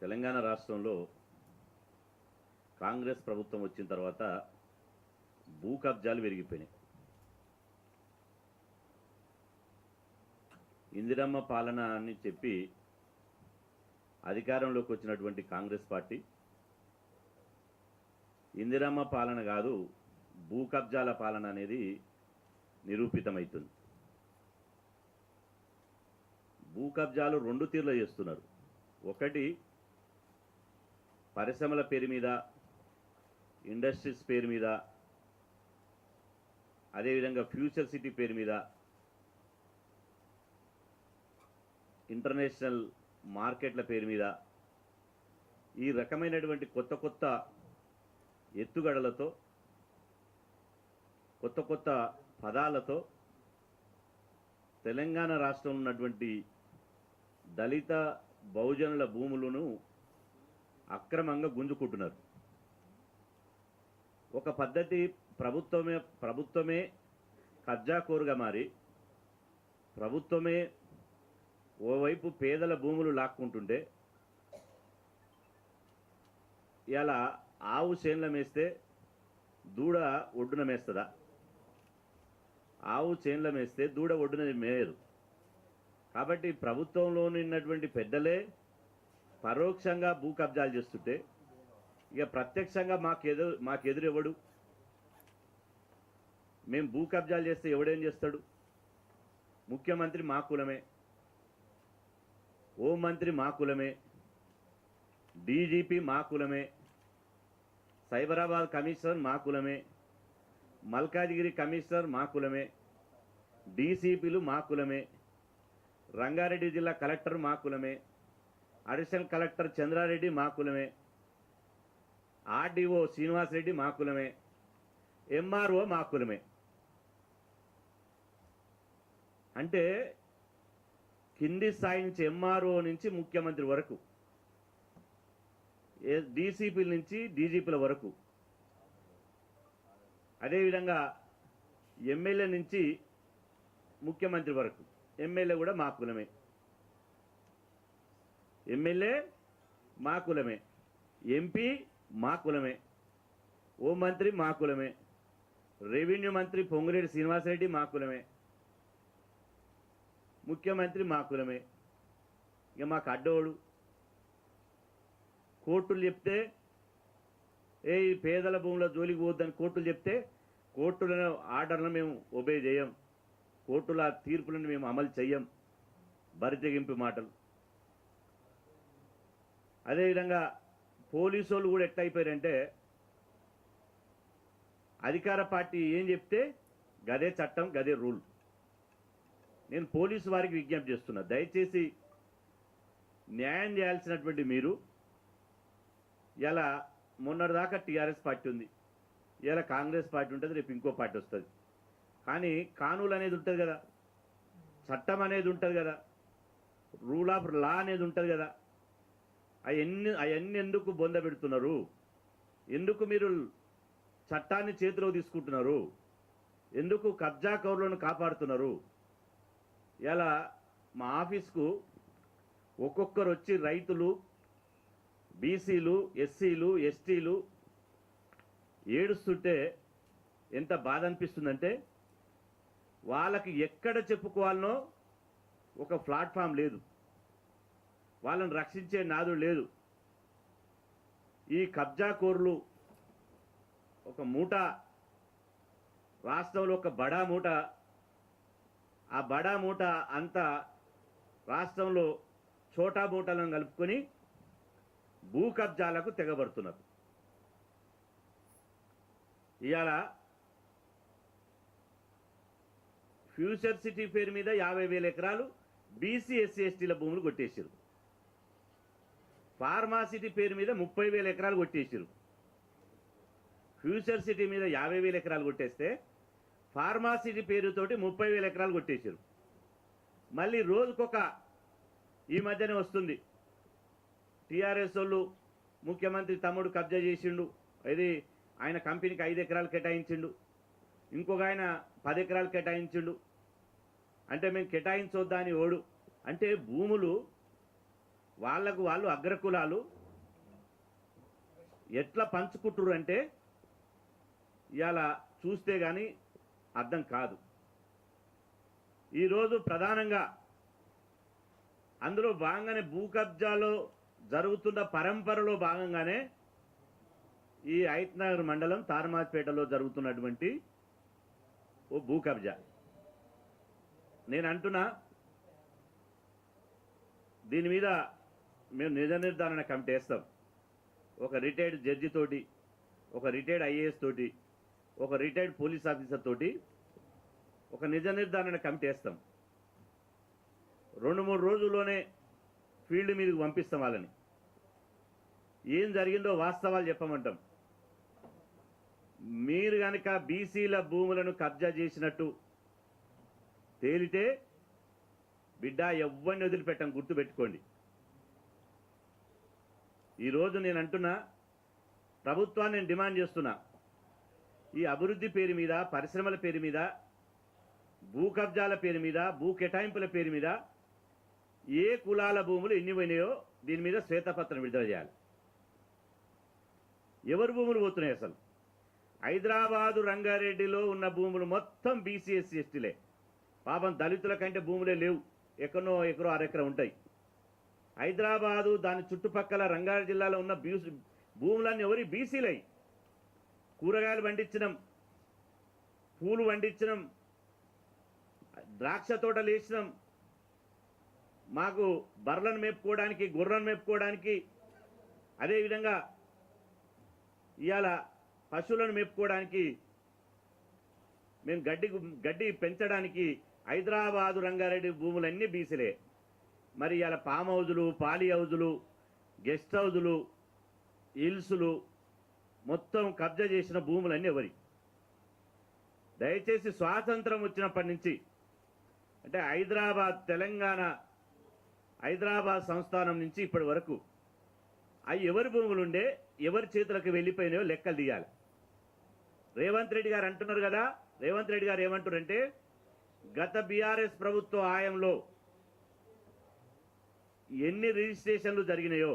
తెలంగాణ రాష్ట్రంలో కాంగ్రెస్ ప్రభుత్వం వచ్చిన తర్వాత భూ కబ్జాలు పెరిగిపోయినాయి. ఇందిరమ్మ పాలన అని చెప్పి అధికారంలోకి వచ్చినటువంటి కాంగ్రెస్ పార్టీ ఇందిరమ్మ పాలన కాదు, భూ కబ్జాల పాలన అనేది నిరూపితమవుతుంది. భూ కబ్జాలు రెండు తీర్లు చేస్తున్నారు. ఒకటి పరిశ్రమల పేరు మీద, ఇండస్ట్రీస్ పేరు మీద, అదేవిధంగా ఫ్యూచర్ సిటీ పేరు మీద, ఇంటర్నేషనల్ మార్కెట్ల పేరు మీద ఈ రకమైనటువంటి కొత్త కొత్త ఎత్తుగడలతో, కొత్త కొత్త పదాలతో తెలంగాణ రాష్ట్రంలో ఉన్నటువంటి దళిత బహుజనుల భూములను అక్రమంగా గుంజుకుంటున్నారు. ఒక పద్ధతి ప్రభుత్వమే కబ్జాకోరుగా మారి ప్రభుత్వమే ఓవైపు పేదల భూములు లాక్కుంటుంటే, ఇలా ఆవు చేన్ల మేస్తే దూడ ఒడ్డున మేస్తుందా? ఆవు చేన్ల మేస్తే దూడ ఒడ్డున మేయదు. కాబట్టి ప్రభుత్వంలో ఉన్నటువంటి పెద్దలే పరోక్షంగా భూ కబ్జాలు చేస్తుంటే ఇక ప్రత్యక్షంగా మాకెదురు ఎవడు? మేము భూ కబ్జాలు చేస్తే ఎవడేం చేస్తాడు? ముఖ్యమంత్రి మా కులమే, హోం మంత్రి మా కులమే, డీజీపీ మా కులమే, సైబరాబాద్ కమిషనర్ మా కులమే, మల్కాజిగిరి కమిషనర్ మా కులమే, డీసీపీలు మా కులమే, రంగారెడ్డి జిల్లా కలెక్టర్ మా కులమే, అడిషనల్ కలెక్టర్ చంద్రారెడ్డి మా కులమే, ఆర్డీఓ శ్రీనివాసరెడ్డి మా కులమే, ఎంఆర్ఓ మా కులమే. అంటే కింది స్థాయి నుంచి ఎంఆర్ఓ నుంచి ముఖ్యమంత్రి వరకు, డీసీపీల నుంచి డీజీపీల వరకు, అదేవిధంగా ఎమ్మెల్యే నుంచి ముఖ్యమంత్రి వరకు, ఎమ్మెల్యే కూడా మా కులమే, ఎమ్మెల్యే మా కులమే, ఎంపీ మా కులమే, హోం మంత్రి మా కులమే, రెవెన్యూ మంత్రి పొంగులేటి శ్రీనివాసరెడ్డి మా కులమే, ముఖ్యమంత్రి మా కులమే. ఇక మాకు అడ్డోడు కోర్టులు చెప్తే ఈ పేదల భూముల జోలికి పోద్దని కోర్టులు చెప్తే కోర్టులను ఆర్డర్లను మేము ఒబే చేయం, కోర్టుల తీర్పులను మేము అమలు చెయ్యం. బరితెగింపు మాటలు. అదేవిధంగా పోలీసు వాళ్ళు కూడా ఎట్లయిపోయారంటే అధికార పార్టీ ఏం చెప్తే గదే చట్టం, గదే రూల్. నేను పోలీసు వారికి విజ్ఞప్తి చేస్తున్నా, దయచేసి న్యాయం చేయాల్సినటువంటి మీరు ఇలా మొన్నటిదాకా టీఆర్ఎస్ పార్టీ ఉంది, ఇలా కాంగ్రెస్ పార్టీ ఉంటుంది, రేపు ఇంకో పార్టీ వస్తుంది. కానీ కానూలు అనేది ఉంటుంది కదా, చట్టం అనేది ఉంటుంది కదా, రూల్ ఆఫ్ లా అనేది ఉంటుంది కదా. అవన్నీ ఎందుకు బొంద పెడుతున్నారు? ఎందుకు మీరు చట్టాన్ని చేతిలో తీసుకుంటున్నారు? ఎందుకు కబ్జాకోరులను కాపాడుతున్నారు? ఇలా మా ఆఫీస్కు ఒక్కొక్కరు వచ్చి రైతులు, బీసీలు, ఎస్సీలు, ఎస్టీలు ఏడుస్తుంటే ఎంత బాధ అనిపిస్తుందంటే, వాళ్ళకి ఎక్కడ చెప్పుకోవాలనో ఒక ప్లాట్ఫామ్ లేదు, వాళ్ళని రక్షించే నాదుడు లేదు. ఈ కబ్జాకోరులు ఒక మూట, రాష్ట్రంలో ఒక బడా మూట, ఆ బడా మూట అంతా రాష్ట్రంలో చోటా మూటలను కలుపుకొని భూ కబ్జాలకు తెగబడుతున్నారు. ఇవాళ ఫ్యూచర్ సిటీ పేరు మీద 50,000 ఎకరాలు బీసీ, ఎస్సీ, ఎస్టీల భూములు కొట్టేసారు. ఫార్మాసిటీ పేరు మీద 30,000 ఎకరాలు కొట్టేసారు. ఫ్యూచర్ సిటీ మీద 50,000 ఎకరాలు కొట్టేస్తే ఫార్మాసిటీ పేరుతోటి 30,000 ఎకరాలు కొట్టేసారు. మళ్ళీ రోజుకొక, ఈ మధ్యనే వస్తుంది, టీఆర్ఎస్ వాళ్ళు ముఖ్యమంత్రి తమ్ముడు కబ్జా చేసిండు, ఇది ఆయన కంపెనీకి 5 ఎకరాలు కేటాయించిండు, ఇంకొక ఆయన 10 ఎకరాలు కేటాయించిండు. అంటే మేము కేటాయించొద్దా అని ఓడు. అంటే భూములు వాళ్ళకు వాళ్ళు అగ్రకులాలు ఎట్లా పంచుకుంటురు అంటే ఇవాళ చూస్తే కానీ అర్థం కాదు. ఈరోజు ప్రధానంగా అందులో భాగంగానే భూ కబ్జాలో జరుగుతున్న పరంపరలో భాగంగానే ఈ హైత్నగర్ మండలం తారమాజ్పేటలో జరుగుతున్నటువంటి ఓ భూ కబ్జా. నేను అంటున్నా, దీని మీద మేము నిజ నిర్ధారణ కమిటీ వేస్తాం. ఒక రిటైర్డ్ జడ్జి తోటి, ఒక రిటైర్డ్ ఐఏఎస్ తోటి, ఒక రిటైర్డ్ పోలీస్ ఆఫీసర్ తోటి ఒక నిజ నిర్ధారణ కమిటీ వేస్తాం. 2-3 రోజుల్లోనే ఫీల్డ్ మీదకి పంపిస్తాం వాళ్ళని. ఏం జరిగిందో వాస్తవాలు చెప్పమంటాం. మీరు కనుక బీసీల భూములను కబ్జా చేసినట్టు తేలితే బిడ్డ ఎవ్వరిని వదిలిపెట్టం, గుర్తుపెట్టుకోండి. ఈరోజు నేను అంటున్నా, ప్రభుత్వాన్ని నేను డిమాండ్ చేస్తున్నా, ఈ అభివృద్ధి పేరు మీద, పరిశ్రమల పేరు మీద, భూ కబ్జాల పేరు మీద, భూ కేటాయింపుల పేరు మీద ఏ కులాల భూములు ఎన్ని పోయినాయో దీని మీద శ్వేతపత్రం విడుదల చేయాలి. ఎవరు భూములు పోతున్నాయి? అసలు హైదరాబాదు రంగారెడ్డిలో ఉన్న భూములు మొత్తం బీసీ ఎస్సీ ఎస్టీలే. పాపం దళితుల కంటే భూములే లేవు, ఎక్కడో అరెకరం ఉంటాయి. హైదరాబాదు దాని చుట్టుపక్కల రంగారెడ్డి జిల్లాలో ఉన్న భూములన్నీ ఎవరి? బీసీలై. కూరగాయలు పండించినాం, పూలు పండించినాం, ద్రాక్ష తోటలు వేసినాం, మాకు బర్రెలను మేపుకోవడానికి, గొర్రెలను మేపుకోవడానికి, అదేవిధంగా ఇవాళ పశువులను మేపుకోవడానికి, మేము గడ్డి పెంచడానికి హైదరాబాదు రంగారెడ్డి భూములన్నీ బీసీలే. మరి ఇవాళ ఫామ్ హౌజులు, పాలీ హౌజులు, గెస్ట్ హౌజులు, హిల్సులు మొత్తం కబ్జా చేసిన భూములన్నీ ఎవరి? దయచేసి స్వాతంత్రం వచ్చినప్పటి నుంచి, అంటే తెలంగాణ హైదరాబాద్ సంస్థానం నుంచి ఇప్పటి వరకు అవి ఎవరి భూములుండే, ఎవరి చేతులకు వెళ్ళిపోయినాయో లెక్కలు తీయాలి. రేవంత్ రెడ్డి గారు అంటున్నారు కదా, రేవంత్ రెడ్డి గారు ఏమంటారంటే, గత బీఆర్ఎస్ ప్రభుత్వ హయాంలో ఎన్ని రిజిస్ట్రేషన్లు జరిగినాయో,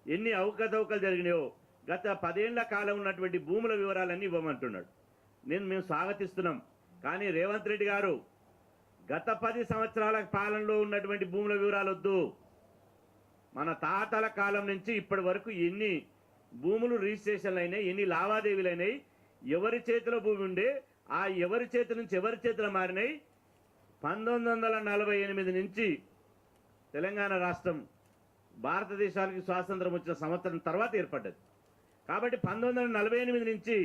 ఎన్ని అవకతవకలు జరిగినాయో గత 10 ఏళ్ల కాలం ఉన్నటువంటి భూముల వివరాలన్నీ ఇవ్వమంటున్నాడు. మేము స్వాగతిస్తున్నాం. కానీ రేవంత్ రెడ్డి గారు, గత 10 సంవత్సరాల పాలనలో ఉన్నటువంటి భూముల వివరాలు వద్దు. మన తాతల కాలం నుంచి ఇప్పటి వరకు ఎన్ని భూములు రిజిస్ట్రేషన్లు అయినాయి, ఎన్ని లావాదేవీలు అయినాయి, ఎవరి చేతిలో భూమి ఉండే, ఆ ఎవరి చేతి నుంచి ఎవరి చేతిలో మారినాయి. 1948 నుంచి తెలంగాణ రాష్ట్రం భారతదేశానికి స్వాతంత్రం వచ్చిన సంవత్సరం తర్వాత ఏర్పడ్డది. కాబట్టి 1948 నుంచి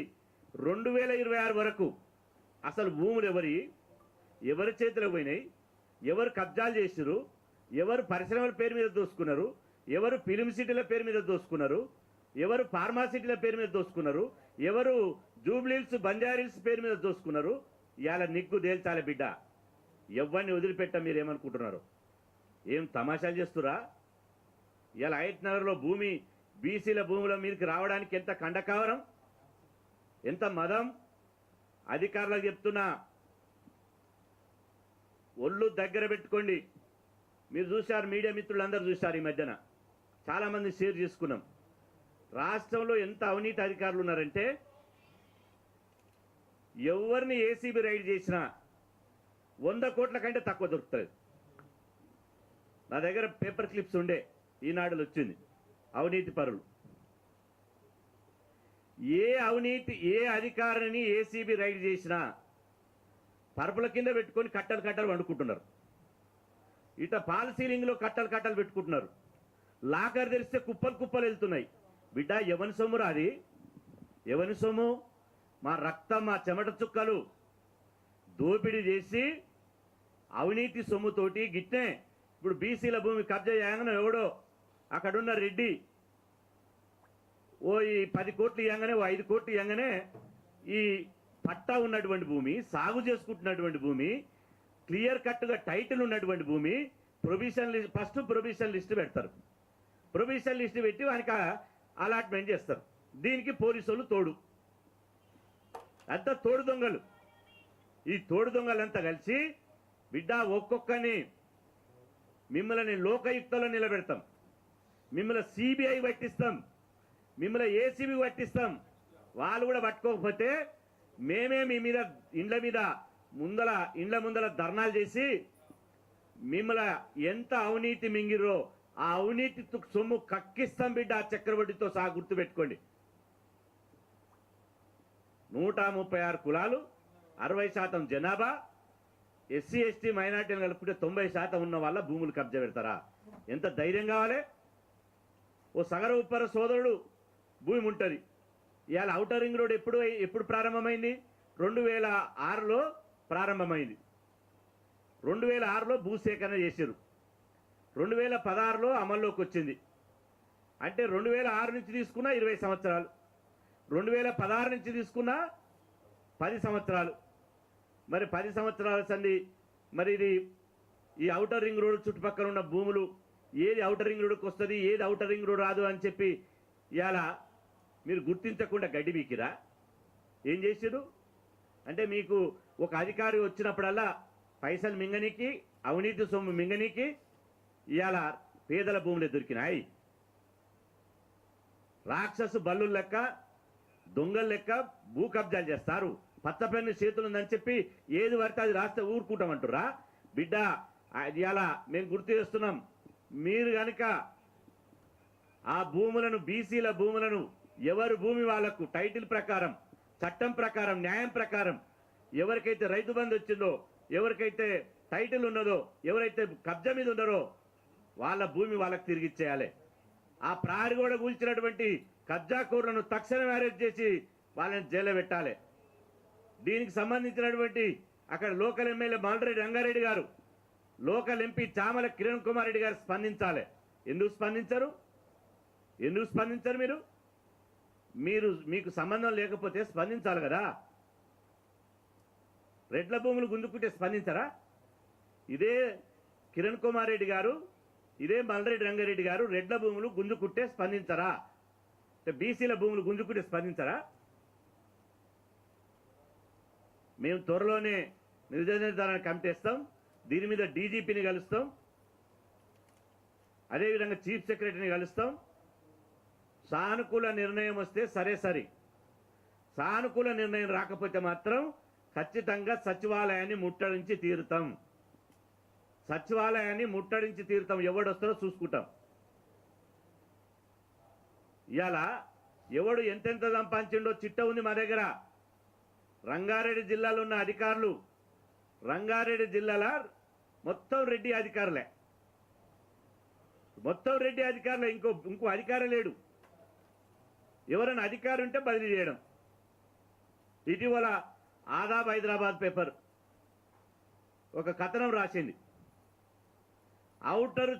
2026 వరకు అసలు భూములు ఎవరి చేతిలో పోయినాయి, ఎవరు కబ్జాలు చేసిరు, ఎవరు పరిశ్రమల పేరు మీద దోసుకున్నారు, ఎవరు ఫిలిం సిటీల పేరు మీద దోసుకున్నారు, ఎవరు ఫార్మాసిటీల పేరు మీద దోసుకున్నారు, ఎవరు జూబ్లీహిల్స్, బంజారీల్స్ పేరు మీద దోసుకున్నారు. ఇవాళ నిగ్గు తేల్చాలి బిడ్డ. ఎవరిని వదిలిపెట్టా మీరు ఏమనుకుంటున్నారు? ఏం తమాషాలు చేస్తురా? ఇలా హైత్నగర్లో భూమి, బీసీల భూముల మీదకి రావడానికి ఎంత కండకావరం, ఎంత మదం. అధికారులకు చెప్తున్నా, ఒళ్ళు దగ్గర పెట్టుకోండి. మీరు చూశారు, మీడియా మిత్రులందరూ చూశారు, ఈ మధ్యన చాలామంది షేర్ చేసుకున్నాం. రాష్ట్రంలో ఎంత అవినీతి అధికారులు ఉన్నారంటే, ఎవరిని ఏసీబీ రైడ్ చేసినా 100 కోట్ల కంటే తక్కువ దొరుకుతుంది. నా దగ్గర పేపర్ క్లిప్స్ ఉండే, ఈనాడులో వచ్చింది. అవినీతి పరులు ఏ అధికారిని ఏసీబీ రైడ్ చేసినా పరుపుల కింద పెట్టుకొని కట్టలు వండుకుంటున్నారు. ఇట పాల్ సీలింగ్లో కట్టలు పెట్టుకుంటున్నారు. లాకర్ తెరిస్తే కుప్పలు వెళ్తున్నాయి. బిడ్డ, ఎవని సొమ్ము రాది? ఎవని సొమ్ము? మా రక్తం, మా చెమట చుక్కలు దోపిడీ చేసి అవినీతి సొమ్ముతోటి గిట్నే ఇప్పుడు బీసీల భూమి కబ్జా చేయగానే ఎవడో అక్కడున్న రెడ్డి ఈ 10 కోట్లు ఇవ్వగానే, 5 కోట్లు ఇవ్వగానే ఈ పట్టా ఉన్నటువంటి భూమి, సాగు చేసుకుంటున్నటువంటి భూమి, క్లియర్ కట్గా టైటిల్ ఉన్నటువంటి భూమి ఫస్ట్ ప్రొవిజన్ లిస్ట్ పెడతారు. ప్రొవిజన్ లిస్ట్ పెట్టి వానికి అలాట్మెంట్ చేస్తారు. దీనికి పోలీసులు తోడు, అంతా తోడు దొంగలు. ఈ తోడు దొంగలంతా కలిసి బిడ్డ ఒక్కొక్కని మిమ్మల్ని లోకయుక్తలో నిలబెడతాం, మిమ్మల్ని సిబిఐ పట్టిస్తాం, మిమ్మల్ని ఏసీబీ పట్టిస్తాం. వాళ్ళు కూడా పట్టుకోకపోతే మేమే మీ మీద ఇండ్ల ముందల ధర్నాలు చేసి మిమ్మల్ని ఎంత అవినీతి మింగిరో ఆ అవినీతి సొమ్ము కక్కిస్తాం బిడ్డ. ఆ చక్రవడ్డీతో సహా గుర్తుపెట్టుకోండి. 136 కులాలు, 60% జనాభా, ఎస్సీ ఎస్టీ మైనార్టీలు కలుపుకుంటే 90% ఉన్న వాళ్ళ భూములు కబ్జా పెడతారా? ఎంత ధైర్యం కావాలి? ఓ సగర ఉప్పర సోదరుడు భూమి ఉంటుంది. ఇవాళ ఔటర్ రింగ్ రోడ్ ఎప్పుడు ప్రారంభమైంది? 2006లో ప్రారంభమైంది. 2006లో భూసేకరణ చేశారు. 2016లో అమల్లోకి వచ్చింది. అంటే 2006 నుంచి తీసుకున్న 20 సంవత్సరాలు, 2016 నుంచి తీసుకున్న 10 సంవత్సరాలు. మరి 10 సంవత్సరాల సంది మరి ఇది ఈ ఔటర్ రింగ్ రోడ్ చుట్టుపక్కల ఉన్న భూములు ఏది ఔటర్ రింగ్ రోడ్కి వస్తుంది, ఏది ఔటర్ రింగ్ రోడ్ రాదు అని చెప్పి ఇవాళ మీరు గుర్తించకుండా గడ్డి బీకిరా? ఏం చేసారు అంటే మీకు ఒక అధికారి వచ్చినప్పుడల్లా పైసలు మింగనీకి, అవినీతి సొమ్ము మింగనీకి ఇవాళ పేదల భూములు దొరికినాయి. రాక్షసు బల్లు లెక్క, దొంగల లెక్క భూ కబ్జాలు చేస్తారు. పచ్చపెన్ను చేతులు ఉందని చెప్పి ఏది పడితే అది రాస్తే ఊరుకుంటామంటురా? బిడ్డ ఇవాళ మేము గుర్తు చేస్తున్నాం. మీరు కనుక ఆ భూములను, బీసీల భూములను ఎవరి భూమి వాళ్లకు టైటిల్ ప్రకారం, చట్టం ప్రకారం, న్యాయం ప్రకారం ఎవరికైతే రైతు బంధు వచ్చిందో, ఎవరికైతే టైటిల్ ఉన్నదో, ఎవరైతే కబ్జా మీద ఉన్నారో వాళ్ళ భూమి వాళ్ళకి తిరిగి ఇచ్చేయాలి. ఆ ప్రహరీ గోడ కూల్చినటువంటి కబ్జాకోరులను తక్షణం అరెస్ట్ చేసి వాళ్ళని జైల్లో పెట్టాలి. దీనికి సంబంధించినటువంటి అక్కడ లోకల్ ఎమ్మెల్యే మాలరెడ్డి రంగారెడ్డి గారు, లోకల్ ఎంపీ చామల కిరణ్ కుమార్ రెడ్డి గారు స్పందించాలి. ఎందుకు స్పందించరు? మీకు సంబంధం లేకపోతే స్పందించాలి కదా. రెడ్ల భూములు గుంజుకుంటే స్పందించరా? ఇదే కిరణ్ కుమార్ రెడ్డి గారు, ఇదే మల్రెడ్డి రంగారెడ్డి గారు రెడ్ల భూములు గుంజుకుంటే స్పందించరా? బీసీల భూములు గుంజుకుంటే స్పందించరా? మేము త్వరలోనే నిర్ధారణ కమిటీ ఇస్తాం. దీని మీద డీజీపీని కలుస్తాం, అదేవిధంగా చీఫ్ సెక్రటరీని కలుస్తాం. సానుకూల నిర్ణయం వస్తే సరే, సానుకూల నిర్ణయం రాకపోతే మాత్రం ఖచ్చితంగా సచివాలయాన్ని ముట్టడించి తీరుతాం. ఎవడొస్తారో చూసుకుంటాం. ఇవాళ ఎవడు ఎంతెంత సంపాదించిండో చిట్ట ఉంది మా దగ్గర. రంగారెడ్డి జిల్లాలో ఉన్న అధికారులు, రంగారెడ్డి జిల్లాల మొత్తం రెడ్డి అధికారులే, ఇంకో అధికారం లేడు. ఎవరైనా అధికారం ఉంటే బదిలీ చేయడం. ఇటీవల ఆదాబ్ హైదరాబాద్ పేపర్ ఒక కథనం రాసింది. ఔటర్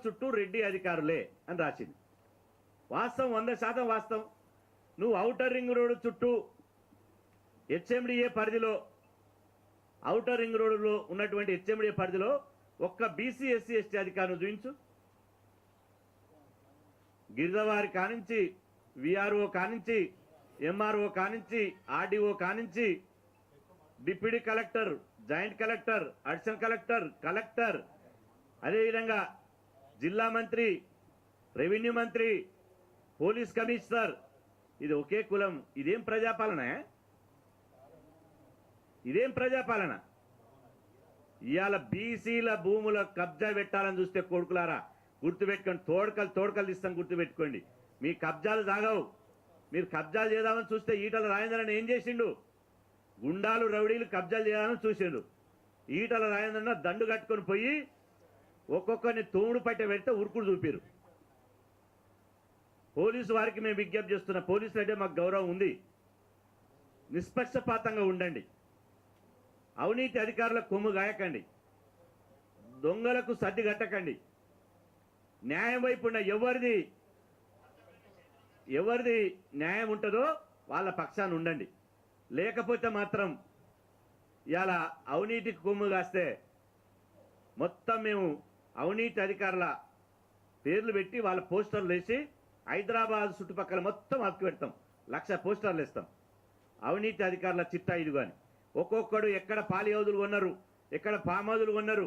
చుట్టూ రెడ్డి అధికారులే అని రాసింది. వాస్తవం, 100% వాస్తవం. నువ్వు ఔటర్ రింగ్ రోడ్డు చుట్టూ హెచ్ఎండిఏ పరిధిలో, ఔటర్ రింగ్ రోడ్డులో ఉన్నటువంటి హెచ్ఎండిఏ పరిధిలో ఒక్క బీసీ ఎస్సీ ఎస్టీ అధికారులు చూపించు. గిరిజవారి కానించి, విఆర్ఓ కానించి, ఎంఆర్ఓ కానించి, ఆర్డీఓ కానించి, deputy collector, joint collector, additional collector, అదేవిధంగా జిల్లా మంత్రి, రెవెన్యూ మంత్రి, పోలీస్ కమిషనర్, ఇది ఒకే కులం. ఇదేం ప్రజాపాలన? ఇవాళ బీసీల భూముల కబ్జా పెట్టాలని చూస్తే కొడుకులారా గుర్తుపెట్టుకోండి. తోడకలు ఇస్తాం, గుర్తుపెట్టుకోండి. మీ కబ్జాలు సాగవు. మీరు కబ్జాలు చేద్దామని చూస్తే ఈటల రాజేంద్రన్ ఏం చేసిండు? గుండాలు, రౌడీలు కబ్జాలు చేయాలని చూసిండు. ఈటల రాజేంద్రన్న దండు కట్టుకొని పోయి ఒక్కొక్కరిని తోడు పట్ట పెడితే ఉరుకుడు చూపారు. పోలీసు వారికి మేము విజ్ఞప్తి చేస్తున్న, పోలీసులు అంటే మాకు గౌరవం ఉంది. నిష్పక్షపాతంగా ఉండండి. అవినీతి అధికారులకు కొమ్ము గాయకండి. దొంగలకు సర్ది కట్టకండి. న్యాయం వైపు ఉన్న ఎవరిది న్యాయం ఉంటుందో వాళ్ళ పక్షాన ఉండండి. లేకపోతే మాత్రం ఇవాళ అవినీతికి కొమ్ము కాస్తే మొత్తం మేము అవినీతి అధికారుల పేర్లు పెట్టి వాళ్ళ పోస్టర్లు వేసి హైదరాబాద్ చుట్టుపక్కల మొత్తం అక్కి పెడతాం. 1,00,000 పోస్టర్లు వేస్తాం. అవినీతి అధికారుల చిట్టా ఇది కానీ ఒక్కొక్కడు ఎక్కడ పాలియోధులు కొన్నారు, ఎక్కడ పామోదులు కొన్నారు,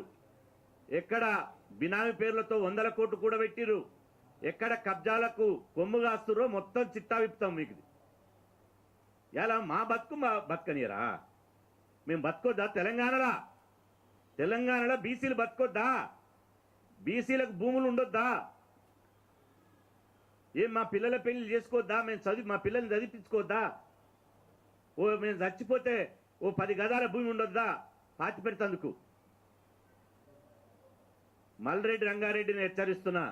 ఎక్కడ బినామీ పేర్లతో 100 కోట్లు కూడా పెట్టిరు, ఎక్కడ కబ్జాలకు కొమ్ము కాస్తురో మొత్తం చిట్టా విప్పుతాం మీకు. ఇలా మా బతుకనియరా? మేము బతుకోద్దా? తెలంగాణలో బీసీలు బతుకోద్దా? బీసీలకు భూములు ఉండొద్దా? ఏం మా పిల్లల పెళ్లి చేసుకోవద్దా? మా పిల్లల్ని చదివించుకోవద్దా? మేము చచ్చిపోతే 10 గదాల భూమి ఉండొద్దా పాతి పెడతందుకు? మల్రెడ్డి రంగారెడ్డిని హెచ్చరిస్తున్నా.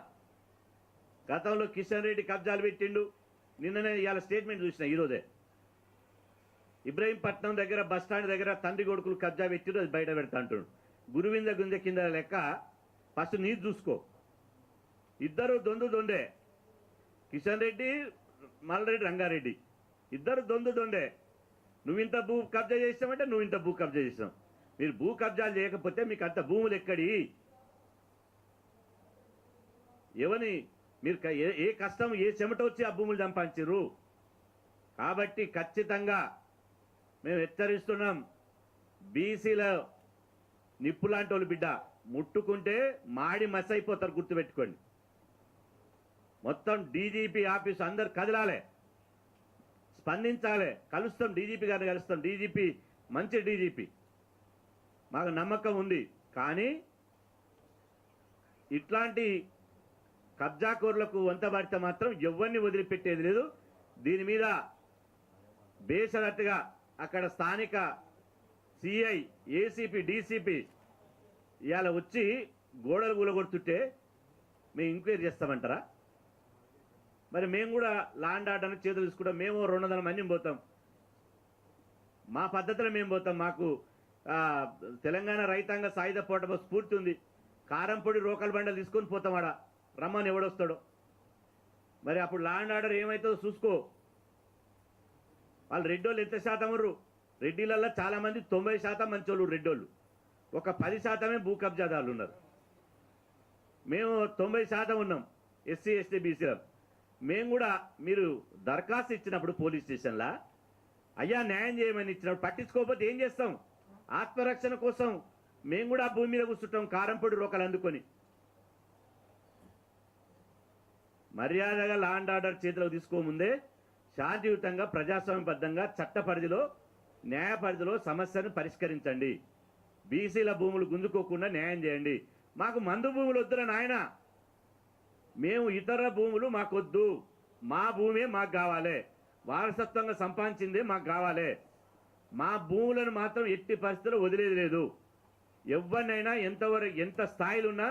గతంలో కిషన్ రెడ్డి కబ్జాలు పెట్టిండు. నిన్ననే ఇవాళ స్టేట్మెంట్ చూసిన, ఈరోజే ఇబ్రహీంపట్నం దగ్గర బస్టాండ్ దగ్గర తండ్రి కొడుకులు కబ్జా పెట్టిండు, అది బయట పెడతా అంటున్నాడు. గురువింద గుంజ కింద లెక్క. ఫస్ట్ నీరు చూసుకో. ఇద్దరు దొందే, కిషన్ రెడ్డి మల్రెడ్డి రంగారెడ్డి ఇద్దరు దొందే. నువ్వింత భూ కబ్జా చేసావంటే నువ్వు ఇంత భూ కబ్జా చేసావు. మీరు భూ కబ్జాలు చేయకపోతే మీకు అంత భూములు ఎక్కడి? ఎవని మీరు ఏ కష్టం ఏ చెమట వచ్చి ఆ భూములు సంపాదించారు? కాబట్టి ఖచ్చితంగా మేము హెచ్చరిస్తున్నాం. బీసీల నిప్పు లాంటి వాళ్ళు బిడ్డ ముట్టుకుంటే మాడి మస్ అయిపోతారు, గుర్తుపెట్టుకోండి. మొత్తం డీజీపీ ఆఫీసు అందరు కదలాలి, స్పందించాలి. కలుస్తాం, డీజీపీ గారిని కలుస్తాం. డీజీపీ మంచి డీజీపీ, మాకు నమ్మకం ఉంది. కానీ ఇట్లాంటి కబ్జాకోరులకు వంతబడితే మాత్రం ఎవరిని వదిలిపెట్టేది లేదు. దీని మీద బేషరతుగా అక్కడ స్థానిక సిఐ, ఏసీపీ, డీసీపీ ఇవాళ వచ్చి గోడలు కూలగొడుతుంటే మేము ఎంక్వైరీ చేస్తామంటారా? మరి మేము కూడా లాండ్ ఆర్డర్ని చేతులు తీసుకుంటాం. మేము 200 మందిని పోతాం, మా పద్ధతిలో మేము పోతాం. మాకు తెలంగాణ రైతాంగ సాయుధ పోరాట స్ఫూర్తి ఉంది. కారంపొడి రోకల్ బండలు తీసుకొని పోతాం. ఆడ రమ్మని ఎవడొస్తాడో. మరి అప్పుడు లాండ్ ఆర్డర్ ఏమవుతుందో చూసుకో. వాళ్ళు రెడ్డోళ్ళు ఎంత శాతం ఉన్నారు? రెడ్డిలల్లో చాలామంది 90% మంచోళ్ళు రెడ్డోళ్ళు, ఒక 10% భూ కబ్జాదారులు ఉన్నారు. మేము 90% ఉన్నాం ఎస్సీ ఎస్టీ బీసీలో. మేము కూడా మీరు దరఖాస్తు ఇచ్చినప్పుడు పోలీస్ స్టేషన్లా అయ్యా న్యాయం చేయమని ఇచ్చినప్పుడు పట్టించుకోకపోతే ఏం చేస్తాం? ఆత్మరక్షణ కోసం మేము కూడా ఆ భూమి మీద కూర్చుంటాం, కారంపొడి రోకలు అందుకొని. మర్యాదగా లాండ్ ఆర్డర్ చేతిలోకి తీసుకోముందే శాంతియుతంగా ప్రజాస్వామ్యబద్ధంగా చట్ట పరిధిలో న్యాయ పరిధిలో సమస్యను పరిష్కరించండి. బీసీల భూములు గుంజుకోకుండా న్యాయం చేయండి. మాకు మందు భూములు వద్దురా నాయన, మేము ఇతర భూములు మాకొద్దు, మా భూమే మాకు కావాలి, వారసత్వంగా సంపాదించిందే మాకు కావాలి. మా భూములను మాత్రం ఎట్టి పరిస్థితుల్లో వదిలేది లేదు. ఎవరినైనా ఎంత స్థాయిలున్నా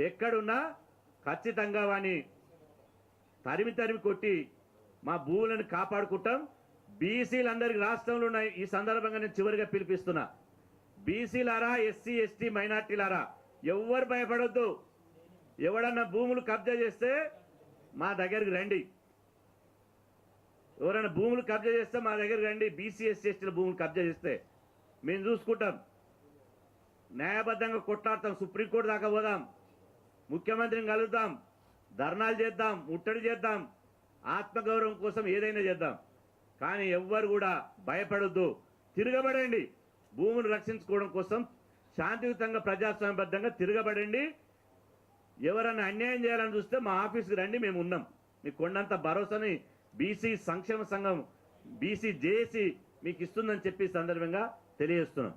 ఎక్కడున్నా ఖచ్చితంగా వాని తరిమి కొట్టి మా భూములను కాపాడుకుంటాం. బీసీలందరికీ రాష్ట్రంలో ఉన్నాయి. ఈ సందర్భంగా నేను చివరిగా పిలిపిస్తున్నా, బీసీలారా, ఎస్సీ ఎస్టీ మైనార్టీలారా, ఎవ్వరు భయపడొద్దు. ఎవడన్నా భూములు కబ్జా చేస్తే మా దగ్గరికి రండి. ఎవరైనా భూములు కబ్జా చేస్తే మా దగ్గరికి రండి. బీసీ ఎస్సీ ఎస్టీల భూములు కబ్జా చేస్తే మేము చూసుకుంటాం, న్యాయబద్ధంగా కొట్లాడతాం, సుప్రీంకోర్టు దాకా పోదాం, ముఖ్యమంత్రిని కలుద్దాం, ధర్నాలు చేద్దాం, ముట్టడి చేద్దాం, ఆత్మగౌరవం కోసం ఏదైనా చేద్దాం. కానీ ఎవ్వరు కూడా భయపడొద్దు, తిరగబడండి. భూములు రక్షించుకోవడం కోసం శాంతియుతంగా ప్రజాస్వామ్యబద్ధంగా తిరగబడండి. ఎవరన్నా అన్యాయం చేయాలని చూస్తే మా ఆఫీస్కి రండి, మేము ఉన్నాం. మీకు కొండంత భరోసాని బీసీ సంక్షేమ సంఘం, బీసీ జేఏసీ మీకు ఇస్తుందని చెప్పి సందర్భంగా తెలియజేస్తున్నాం.